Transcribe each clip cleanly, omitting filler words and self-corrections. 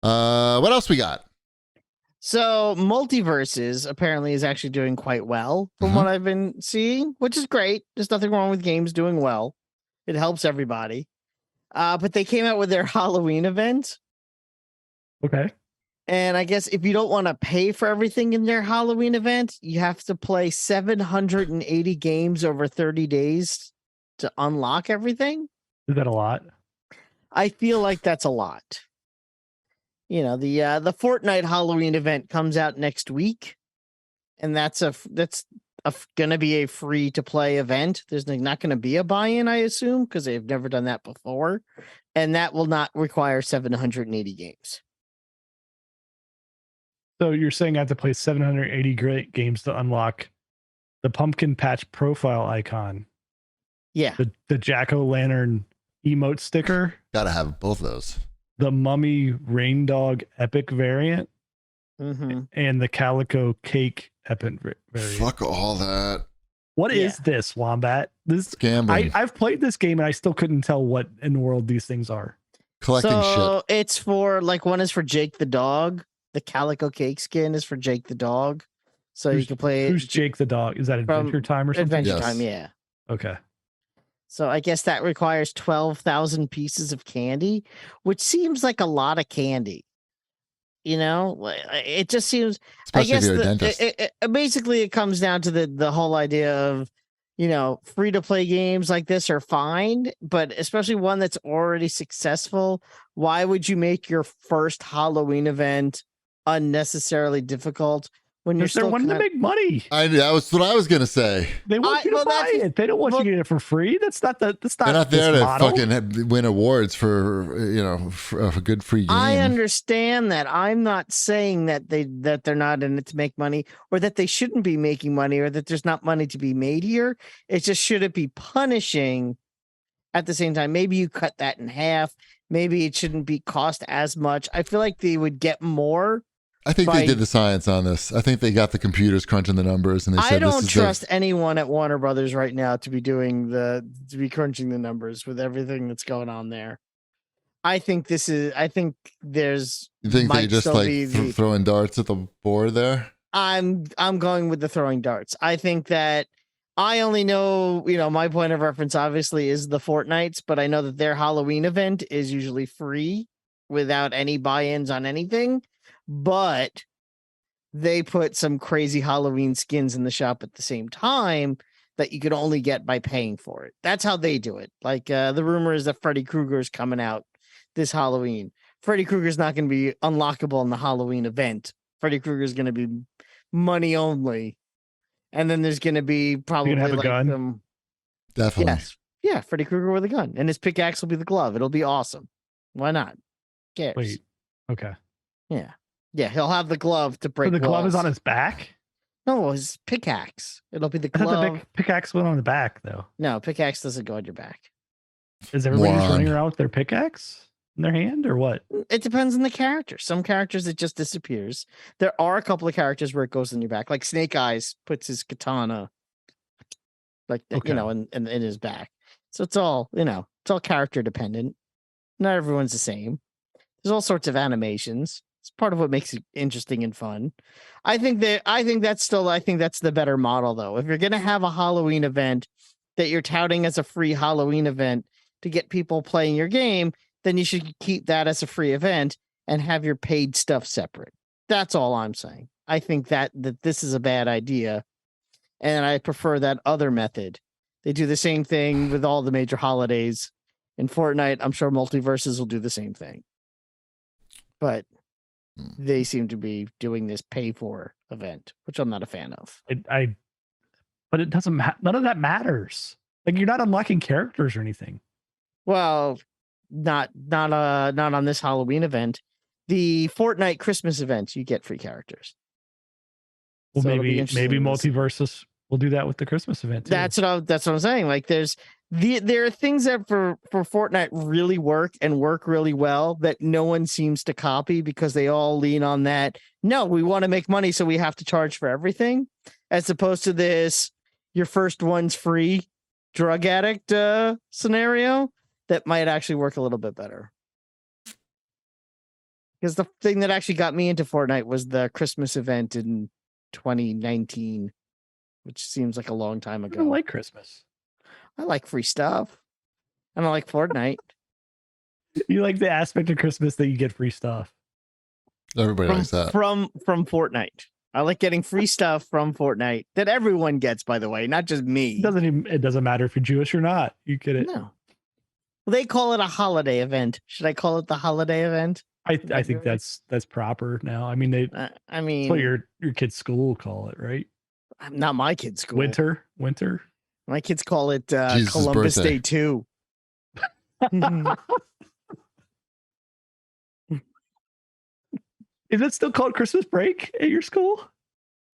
What else we got? So Multiversus apparently is actually doing quite well from what I've been seeing, which is great. There's nothing wrong with games doing well. It helps everybody. But they came out with their Halloween event. Okay. And I guess if you don't want to pay for everything in their Halloween event, you have to play 780 games over 30 days to unlock everything. Is that a lot? I feel like that's a lot. You know, the Fortnite Halloween event comes out next week, and that's gonna be a free to play event. There's not gonna be a buy-in, I assume, because they've never done that before, and that will not require 780 games. So you're saying I have to play 780 great games to unlock the pumpkin patch profile icon? Yeah. The jack-o'-lantern emote sticker? Gotta have both of those. The mummy rain dog epic variant? And the calico cake epic variant. Fuck all that. What is this, Wombat? This gambling. I've played this game and I still couldn't tell what in the world these things are. Collecting shit. It's for one is for Jake the dog. The calico cake skin is for Jake the dog. So you can play. Who's Jake the dog? Is that Adventure Time or something? Adventure Time, yeah. Okay. So I guess that requires 12,000 pieces of candy, which seems like a lot of candy. You know, it just seems. Especially I guess if you're a dentist. Basically it comes down to the whole idea of, you know, free to play games like this are fine, but especially one that's already successful. Why would you make your first Halloween event unnecessarily difficult when you're still wanting to make money? That was what I was gonna say. They want you to buy it. They don't want you to get it for free. That's not They're not there to fucking win awards for for a good free game. I understand that. I'm not saying that they're not in it to make money, or that they shouldn't be making money, or that there's not money to be made here. It's just, should it be punishing at the same time? Maybe you cut that in half. Maybe it shouldn't be cost as much. I feel like they would get more. I think they did the science on this. I think they got the computers crunching the numbers, and they said, I don't trust anyone at Warner Brothers right now to be crunching the numbers with everything that's going on there. I think there's. You think they just throwing darts at the board there? I'm going with the throwing darts. I think that I only know, my point of reference obviously is the Fortnites, but I know that their Halloween event is usually free without any buy-ins on anything. But they put some crazy Halloween skins in the shop at the same time that you could only get by paying for it. That's how they do it. Like the rumor is that Freddy Krueger is coming out this Halloween. Freddy Krueger is not going to be unlockable in the Halloween event. Freddy Krueger is going to be money only. And then there's going to be probably have a gun. Definitely. Yes. Yeah, Freddy Krueger with a gun. And his pickaxe will be the glove. It'll be awesome. Why not? Cares? Wait. Okay. Yeah. Yeah, he'll have the glove to break. So the glove walls. is on his back? No, his pickaxe. It'll be the glove. I thought the pickaxe went on the back, though. No, pickaxe doesn't go on your back. Is everybody just running around with their pickaxe in their hand, or what? It depends on the character. Some characters, it just disappears. There are a couple of characters where it goes on your back. Like Snake Eyes puts his katana, in his back. So it's all, it's all character dependent. Not everyone's the same. There's all sorts of animations. It's part of what makes it interesting and fun. I think that's the better model, though. If you're going to have a Halloween event that you're touting as a free Halloween event to get people playing your game, then you should keep that as a free event and have your paid stuff separate. That's all I'm saying. I think that this is a bad idea, and I prefer that other method. They do the same thing with all the major holidays. In Fortnite, I'm sure Multiversus will do the same thing. But they seem to be doing this pay for event, which I'm not a fan of. But it doesn't none of that matters. Like, you're not unlocking characters or anything. Well, not on this Halloween event. The Fortnite Christmas event, you get free characters. Well, so maybe Multiversus will do that with the Christmas event too. That's what I'm saying. Like, there are things that for Fortnite really work really well that no one seems to copy, because they all lean on that. No, we want to make money, so we have to charge for everything, as opposed to this, your first one's free drug addict scenario that might actually work a little bit better. Because the thing that actually got me into Fortnite was the Christmas event in 2019, which seems like a long time I ago. don't like Christmas. I like free stuff. I don't like Fortnite. You like the aspect of Christmas that you get free stuff. Everybody likes that. From Fortnite. I like getting free stuff from Fortnite that everyone gets, by the way, not just me. It doesn't matter if you're Jewish or not. You get it. No. Well, they call it a holiday event. Should I call it the holiday event? I think that's proper now. I mean, that's what your kid's school will call it, right? Not my kid's school. Winter. My kids call it Jesus' Columbus birthday. Day 2. Is it still called Christmas break at your school?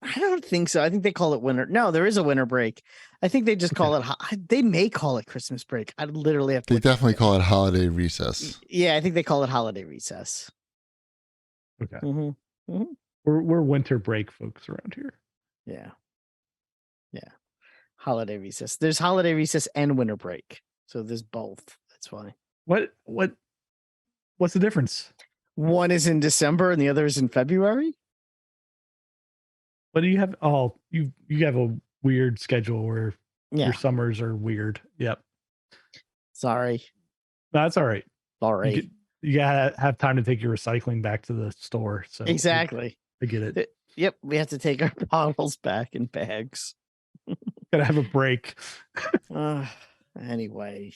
I don't think so. I think they call it winter. No, there is a winter break. I think they just call it. They may call it Christmas break. I literally have to. They definitely call it holiday recess. Yeah, I think they call it holiday recess. Okay. Mm-hmm. Mm-hmm. We're winter break folks around here. Yeah. Holiday recess. There's holiday recess and winter break. So there's both. That's why. What's the difference? One is in December and the other is in February. What do you have? Oh, you have a weird schedule where Yeah. your summers are weird. Yep. Sorry. No, that's all right. Sorry. You gotta have time to take your recycling back to the store. So Exactly. I get it. Yep. We have to take our bottles back in bags. Gotta have a break. Anyway,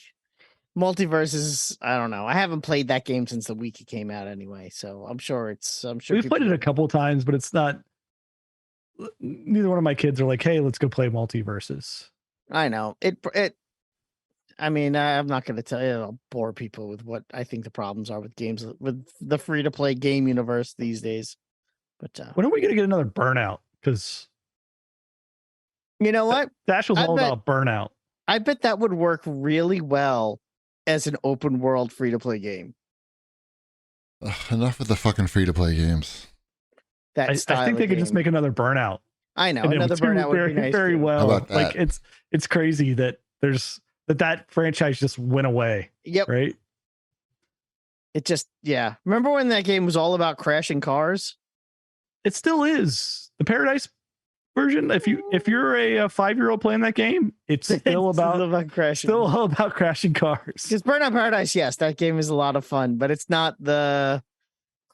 Multiversus. I don't know. I haven't played that game since the week it came out. Anyway, so I'm sure We've played it a couple times, but it's not. Neither one of my kids are like, "Hey, let's go play Multiversus." I know it. I mean, I'm not going to tell you. I'll bore people with what I think the problems are with games with the free to play game universe these days. But when are we going to get another Burnout? Because you know what, Dash was all about Burnout. I bet that would work really well as an open world free to play game. Enough with the fucking free to play games. I think they could just make another Burnout. I know another Burnout would be nice. Very well. How about that? Like it's crazy that that franchise just went away. Yep. Right. It just Remember when that game was all about crashing cars? It still is. The Paradise version. If you're a 5-year-old playing that game, it's still about crashing. Still all about crashing cars. Because Burnout Paradise, yes, that game is a lot of fun, but it's not the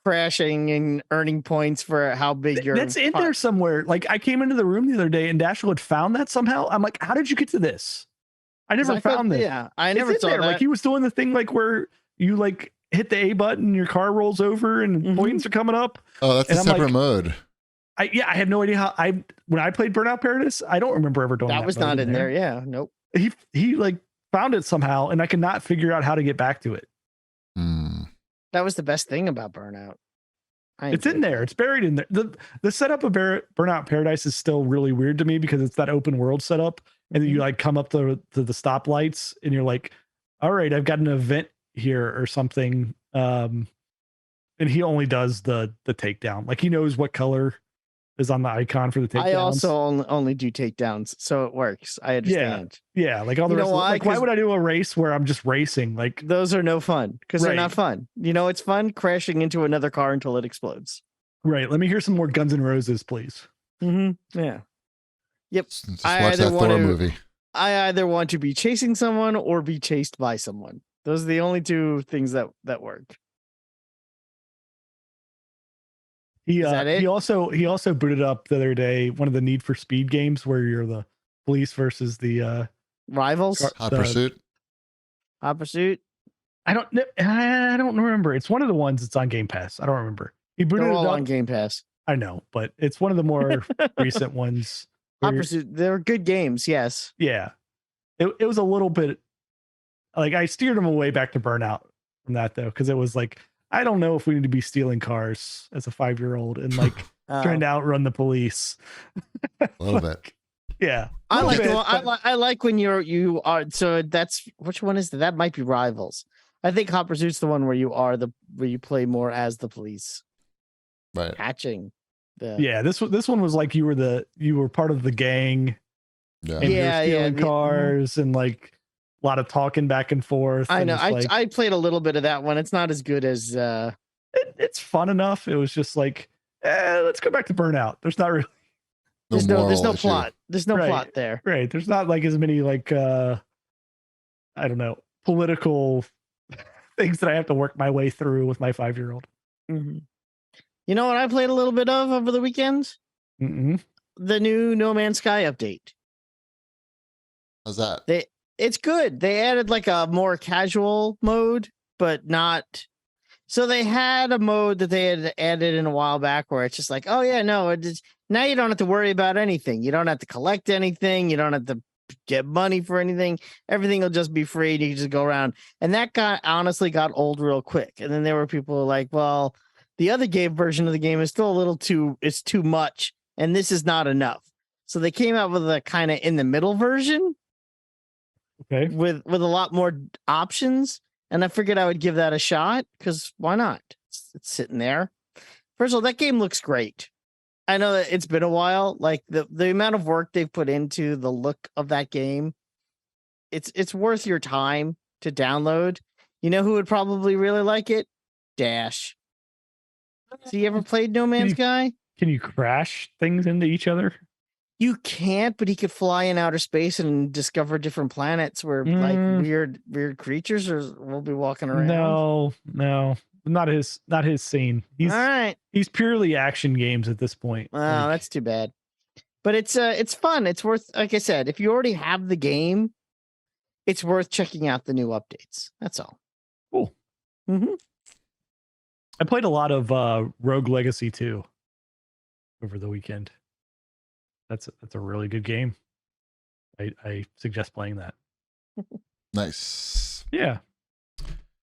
crashing and earning points for how big your. That's in there somewhere. Like I came into the room the other day and Dashel had found that somehow. I'm like, how did you get to this? I never found this. Yeah, I never saw that. Like he was doing the thing like where you like hit the A button, your car rolls over and points are coming up. Oh, that's a separate mode. I had no idea how when I played Burnout Paradise, I don't remember ever doing that. That was not in there. Yeah, nope. He like found it somehow, and I could not figure out how to get back to it. That was the best thing about Burnout. It's in there. It's buried in there. The setup of Burnout Paradise is still really weird to me because it's that open world setup, and then you like come up to the stoplights, and you're like, all right, I've got an event here or something. And he only does the takedown. Like he knows what color is on the icon for the takedowns. I also only do takedowns, so it works. I understand. Yeah. Like all the rest. Like, why would I do a race where I'm just racing? Like those are no fun because they're not fun. You know, it's fun crashing into another car until it explodes. Right. Let me hear some more Guns N' Roses, please. Yeah. Yep. Just watch that Thor movie. I either want to be chasing someone or be chased by someone. Those are the only two things that work. He also booted up the other day one of the Need for Speed games where you're the police versus the rivals. Hot Pursuit. Hot Pursuit. I don't remember. It's one of the ones that's on Game Pass. I don't remember. He booted it up on Game Pass. I know, but it's one of the more recent ones. Hot Pursuit. They were good games. Yes. Yeah. It was a little bit like I steered him away back to Burnout from that though, because it was like, I don't know if we need to be stealing cars as a 5-year-old and like trying to outrun the police. A little bit. Yeah. I like when you are. So that's which one is that? That might be Rivals. I think Hot Pursuit's the one where you play more as the police. Right. Catching. This one was like you were part of the gang. Yeah. And you're stealing cars and like a lot of talking back and forth. I know. I played a little bit of that one. It's not as good as It's fun enough. It was just like, let's go back to Burnout. There's not really There's no moral issue. plot. There's no Right. plot there. right. There's not like as many like I don't know, political things that I have to work my way through with my 5-year-old. Mm-hmm. You know what I played a little bit of over the weekends? Mm-mm. The new No Man's Sky update. How's that? It's good. They added like a more casual mode, but not. So they had a mode that they had added in a while back where it's just like, oh yeah, no, now you don't have to worry about anything. You don't have to collect anything. You don't have to get money for anything. Everything will just be free. And you can just go around. And that honestly got old real quick. And then there were people who were like, well, the other game version of the game is still a little it's too much. And this is not enough. So they came out with a kind of in the middle version. Okay. With a lot more options. And I figured I would give that a shot because why not? It's sitting there. First of all, that game looks great. I know that it's been a while. Like the amount of work they've put into the look of that game, it's worth your time to download. You know who would probably really like it? Dash. So you ever played No Man's Sky? Can you crash things into each other? You can't, but he could fly in outer space and discover different planets where like weird creatures will be walking around. No, not his scene. All right. He's purely action games at this point. Oh, that's too bad. But it's fun. It's worth, like I said, if you already have the game, it's worth checking out the new updates. That's all. Cool. Mm-hmm. I played a lot of Rogue Legacy 2 over the weekend. That's a really good game. I suggest playing that. Nice. Yeah.